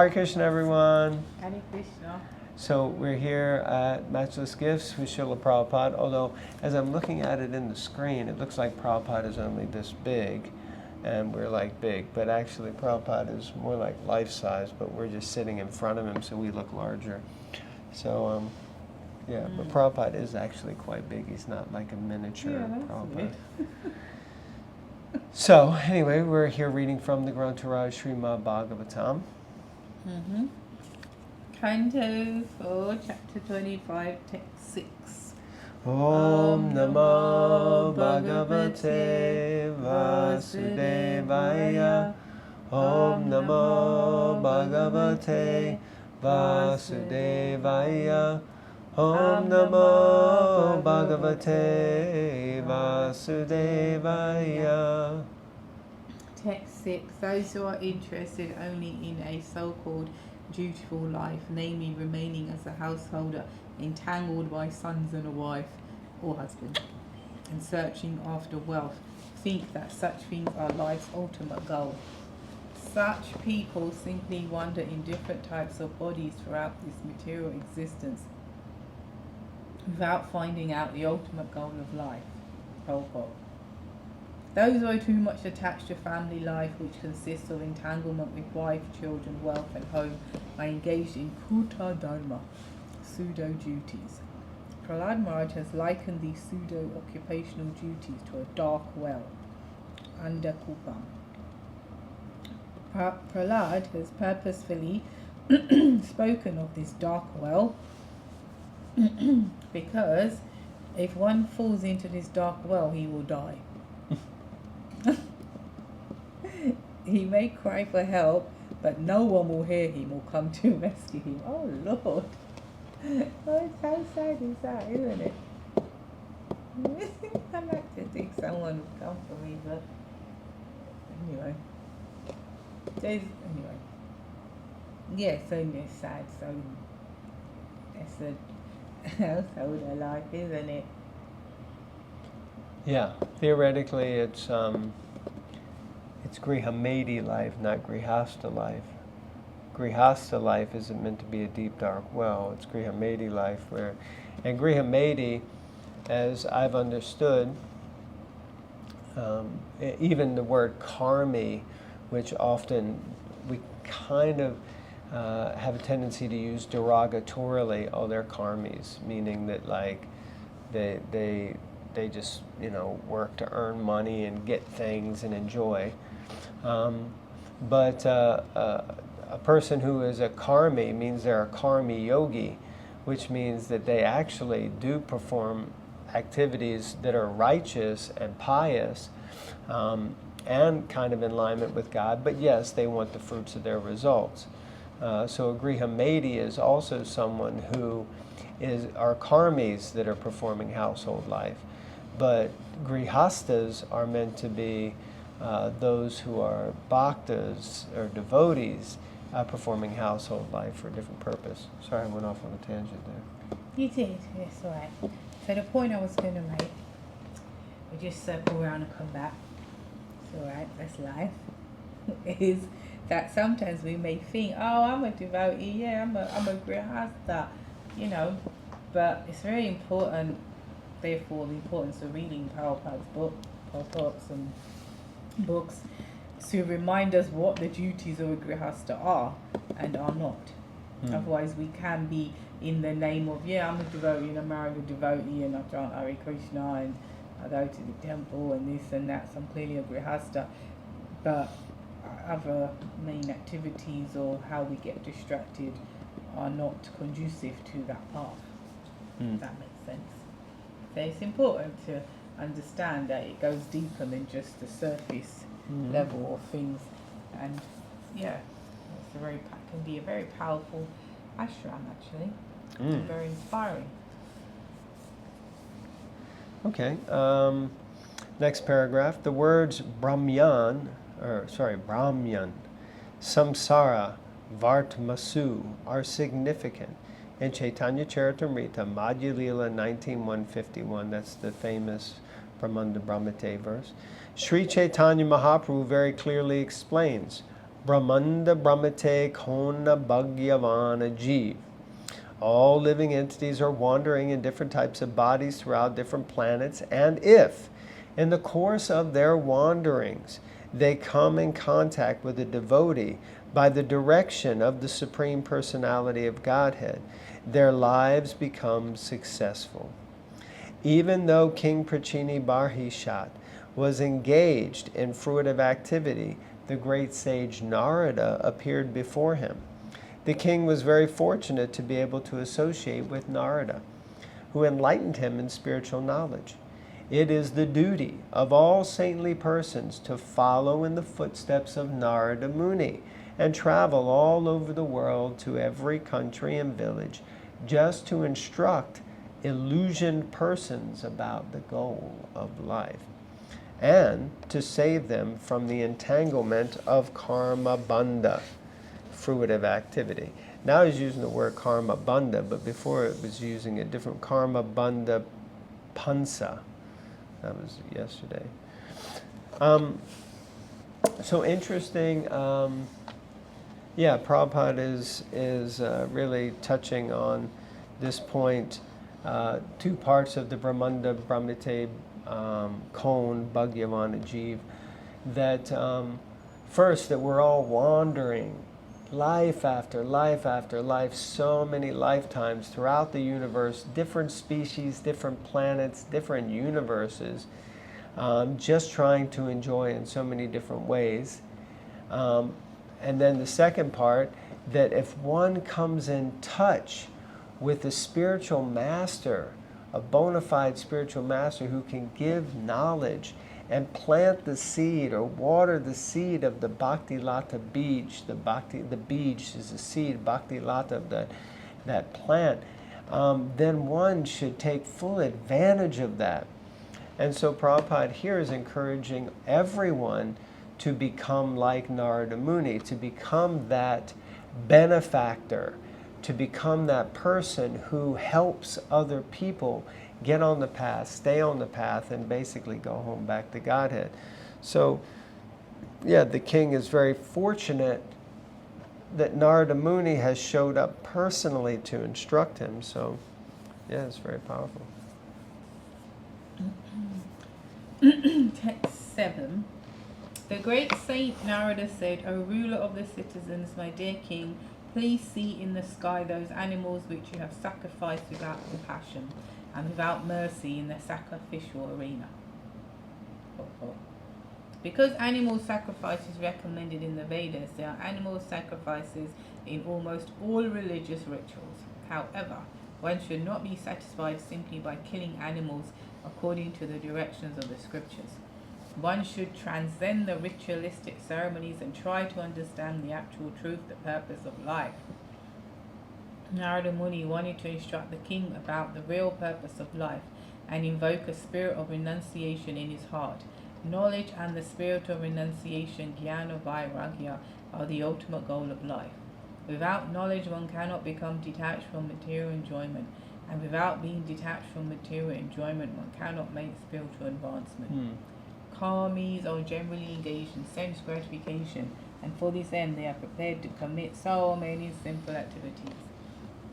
Hare Krishna, everyone. Hare Krishna. So we're here at Matchless Gifts with Srila Prabhupada, although as I'm looking at it in the screen, it looks like Prabhupada is only this big, and we're like big, but actually Prabhupada is more like life-size, but we're just sitting in front of him, so we look larger. So, yeah, but Prabhupada is actually quite big. He's not like a miniature Prabhupada. So, anyway, we're here reading from the Grantaraj Srimad Bhagavatam. Canto 4, Chapter 25, Text 6. Om Namo Bhagavate Vasudevaya. Om Namo Bhagavate Vasudevaya. Om Namo Bhagavate Vasudevaya. Text 6. Those who are interested only in a so-called dutiful life, namely remaining as a householder entangled by sons and a wife or husband, and searching after wealth, think that such things are life's ultimate goal. Such people simply wander in different types of bodies throughout this material existence without finding out the ultimate goal of life. Prabhupada. Those who are too much attached to family life, which consists of entanglement with wife, children, wealth and home, are engaged in kuta dharma, pseudo-duties. Prahlad Maharaj has likened these pseudo-occupational duties to a dark well, under kupam. Prahlad has purposefully spoken of this dark well because if one falls into this dark well, he will die. He may cry for help, but no one will hear him or come to rescue him. Oh Lord! Oh, how sad is that, isn't it? I'd like to think someone would come for me, but anyway. Yeah, so it's sad. So it's a householder life, isn't it? Yeah, theoretically it's Grihamedi life, not Grihastha life. Grihastha life isn't meant to be a deep dark well. It's Grihamedi life and Grihamedi, as I've understood, even the word karmi, which often we kind of have a tendency to use derogatorily. Oh, they're karmis, meaning that like they just work to earn money and get things and enjoy. But a person who is a karmi means they're a karmi yogi, which means that they actually do perform activities that are righteous and pious and kind of in alignment with God, but yes, they want the fruits of their results. So a Grihamedi is also someone who are karmis that are performing household life. But grihastas are meant to be those who are bhaktas or devotees performing household life for a different purpose. Sorry, I went off on a tangent there. You did, yes, all right. So the point I was going to make, we just circle around and come back. It's all right, that's life. Is that sometimes we may think, oh, I'm a devotee, yeah, I'm a grihasta, but it's very important. Therefore, the importance of reading Prabhupada's purports and books to remind us what the duties of a grihasta are and are not. Otherwise, we can be in the name of, I'm a devotee and I married a devotee and I chant Hare Krishna and I go to the temple and this and that, so I'm clearly a grihasta. But other main activities or how we get distracted are not conducive to that path. If that makes sense. So it's important to understand that it goes deeper than just the surface level of things, and it's can be a very powerful ashram actually, and very inspiring. Okay, next paragraph. The words Brahmyan, Samsara, Vartmasu are significant. In Chaitanya Charitamrita, Madhya Lila 19.151, that's the famous Brahmanda Brahmate verse, Sri Chaitanya Mahaprabhu very clearly explains, Brahmanda Brahmate Kona Bhagyavana Jeev. All living entities are wandering in different types of bodies throughout different planets, and if, in the course of their wanderings, they come in contact with a devotee by the direction of the Supreme Personality of Godhead, their lives become successful. Even though King Prachini Barhishat was engaged in fruitive activity, the great sage Narada appeared before him. The king was very fortunate to be able to associate with Narada, who enlightened him in spiritual knowledge. It is the duty of all saintly persons to follow in the footsteps of Narada Muni and travel all over the world to every country and village just to instruct illusioned persons about the goal of life and to save them from the entanglement of karma bandha, fruitive activity. Now he's using the word karma bandha, but before it was using a different karma bandha pansa. That was yesterday. So interesting. Prabhupada is really touching on this point. Two parts of the Brahmanda Brahmite Kon Bhagyavana Jeev. That first, that we're all wandering life after life after life, so many lifetimes throughout the universe, different species, different planets, different universes, just trying to enjoy in so many different ways. And then the second part, that if one comes in touch with a spiritual master, a bona fide spiritual master who can give knowledge and plant the seed or water the seed of the Bhakti Lata Bij. The Bij is the seed, Bhakti Lata of that plant. Then one should take full advantage of that. And so Prabhupada here is encouraging everyone to become like Narada Muni, to become that benefactor, to become that person who helps other people get on the path, stay on the path, and basically go home back to Godhead. So, the king is very fortunate that Narada Muni has showed up personally to instruct him. So, it's very powerful. Text 7. The great saint Narada said, O ruler of the citizens, my dear king, please see in the sky those animals which you have sacrificed without compassion and without mercy in the sacrificial arena. Because animal sacrifice is recommended in the Vedas, there are animal sacrifices in almost all religious rituals. However, one should not be satisfied simply by killing animals according to the directions of the scriptures. One should transcend the ritualistic ceremonies and try to understand the actual truth, the purpose of life. Narada Muni wanted to instruct the king about the real purpose of life and invoke a spirit of renunciation in his heart. Knowledge and the spirit of renunciation, jnana vairagya, are the ultimate goal of life. Without knowledge, one cannot become detached from material enjoyment, and without being detached from material enjoyment, one cannot make spiritual advancement. Karmis are generally engaged in sense gratification, and for this end they are prepared to commit so many sinful activities.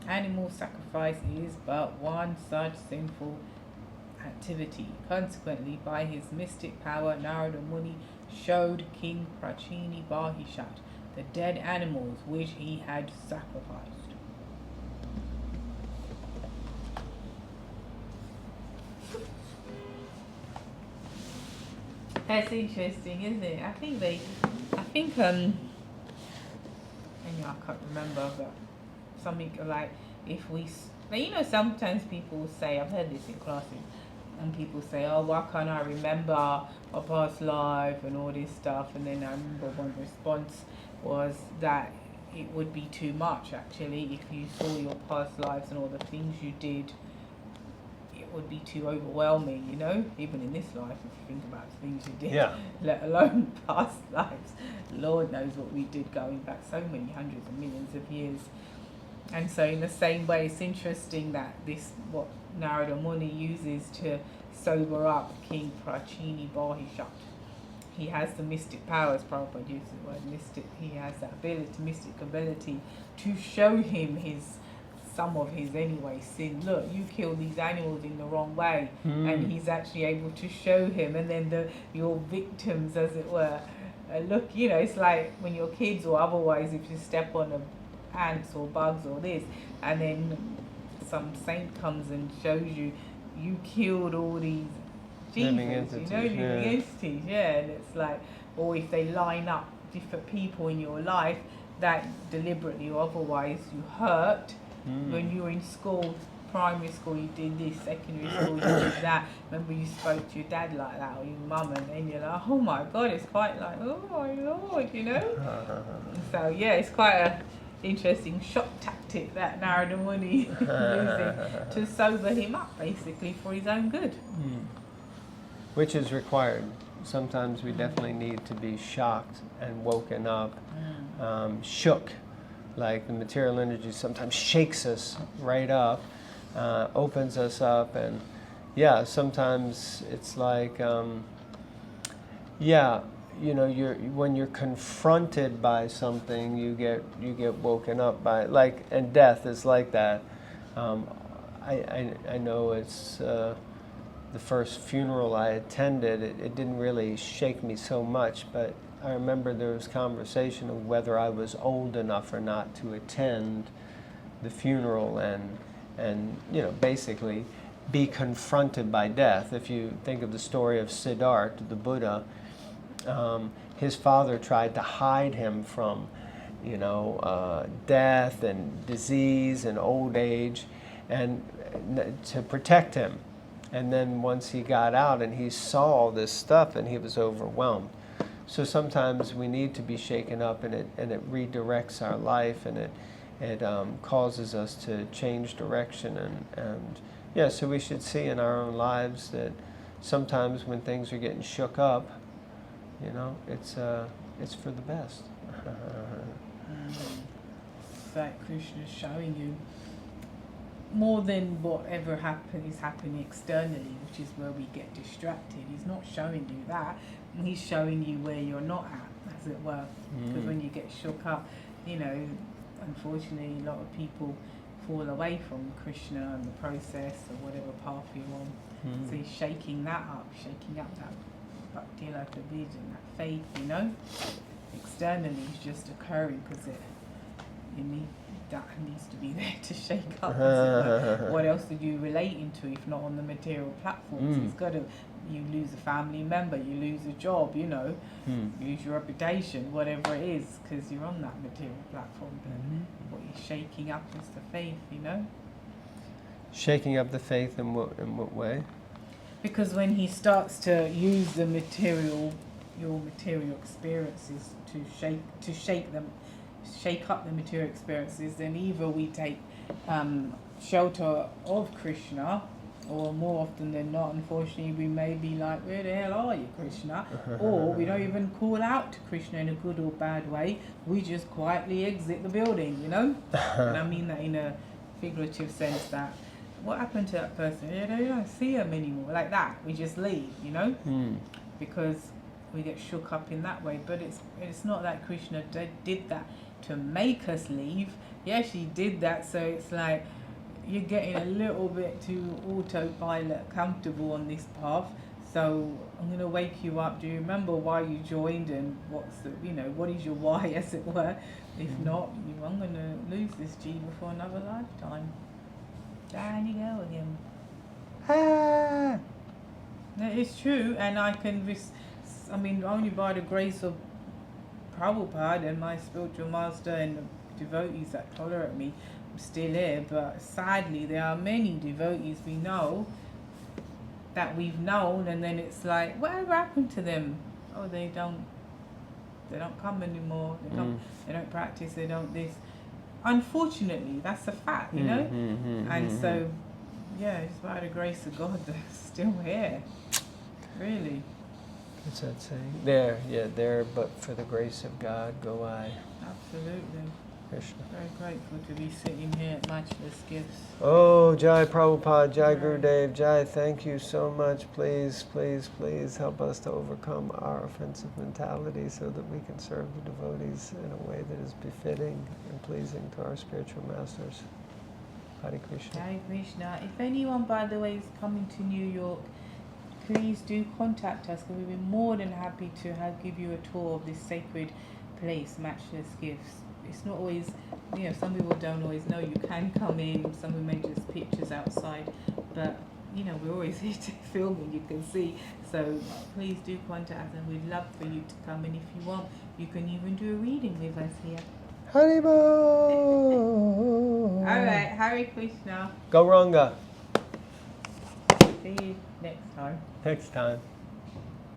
Animal sacrifice is but one such sinful activity. Consequently, by his mystic power, Narada Muni showed King Prachini Barhishat the dead animals which he had sacrificed. That's interesting, isn't it? I think I can't remember, but something like, if we, sometimes people say, I've heard this in classes, and people say, oh, why can't I remember a past life and all this stuff? And then I remember one response was that it would be too much, actually, if you saw your past lives and all the things you did. It would be too overwhelming, even in this life, if you think about the things you did, let alone past lives. Lord knows what we did going back so many hundreds of millions of years. And so in the same way, it's interesting that what Narada Muni uses to sober up King Prachini Barhishat. he has the mystic powers. Prabhupada used the word mystic. He has that ability, mystic ability, to show him some of his anyway sin. Look, you kill these animals in the wrong way, and he's actually able to show him. And then your victims, as it were, look, it's like when you're kids or otherwise, if you step on ants or bugs or this, and then some saint comes and shows you killed all these living Jesus, entities, living entities, and it's like, or if they line up different people in your life that deliberately or otherwise you hurt. When you were in school, primary school, you did this, secondary school, you did that. Remember, you spoke to your dad like that, or your mum, and then you're like, oh my God, it's quite like, oh my Lord, So yeah, it's quite a interesting shock tactic that Narada Muni using to sober him up, basically, for his own good. Which is required. Sometimes we definitely need to be shocked and woken up, shook. Like the material energy sometimes shakes us right up, opens us up, and yeah, sometimes it's like, when you're confronted by something, you get woken up by it. Like, and death is like that. I know it's the first funeral I attended. It didn't really shake me so much, but I remember there was conversation of whether I was old enough or not to attend the funeral and basically be confronted by death. If you think of the story of Siddhartha, the Buddha, his father tried to hide him from, death and disease and old age, and to protect him. And then once he got out and he saw all this stuff, and he was overwhelmed. So sometimes we need to be shaken up, and it redirects our life, and it causes us to change direction, and so we should see in our own lives that sometimes when things are getting shook up, it's for the best. It's like Krishna showing you more than whatever is happening externally, which is where we get distracted. He's not showing you that. He's showing you where you're not at, as it were. Because when you get shook up, unfortunately, a lot of people fall away from Krishna and the process or whatever path you're on. So he's shaking that up, shaking up that Bhaktivedanta Vision, that faith, Externally, it's just occurring because that needs to be there to shake up. What else did you relate into if not on the material platforms? It's got to. You lose a family member, you lose a job, you lose your reputation, whatever it is, because you're on that material platform. But what you're shaking up is the faith, Shaking up the faith in what way? Because when he starts to use your material experiences to shake up the material experiences, then either we take shelter of Krishna, or more often than not, unfortunately, we may be like, where the hell are you, Krishna? Or we don't even call out to Krishna in a good or bad way. We just quietly exit the building, And I mean that in a figurative sense, that what happened to that person? They don't see them anymore. Like that. We just leave, Because we get shook up in that way. But it's not that Krishna did that to make us leave. Yes, he did that, so it's like, you're getting a little bit too autopilot comfortable on this path, so I'm going to wake you up. Do you remember why you joined, and what is your why, as it were? If not, I'm going to lose this Jiva for another lifetime. Down you go again. It's true, and I can, only by the grace of Prabhupada and my spiritual master and the devotees that tolerate me, still here, but sadly there are many devotees we know that we've known, and then it's like, whatever happened to them? Oh, they don't come anymore, they don't practice, they don't this. Unfortunately, that's a fact, and so it's by the grace of God they're still here, really. What's that saying? There, but for the grace of God go I. Absolutely. Krishna. Very grateful to be sitting here at Matchless Gifts. Oh, Jai Prabhupada, Jai Gurudev, Jai, thank you so much. Please, please, please help us to overcome our offensive mentality so that we can serve the devotees in a way that is befitting and pleasing to our spiritual masters. Hare Krishna. Hare Krishna. If anyone, by the way, is coming to New York, please do contact us, because we'll be more than happy to give you a tour of this sacred place, Matchless Gifts. It's not always, some people don't always know you can come in. Some will make just pictures outside, but we're always here to film, and you can see. So please do contact us, and we'd love for you to come. And if you want, you can even do a reading with us here. Haribo! All right, Hare Krishna. Gauranga. See you next time. Next time.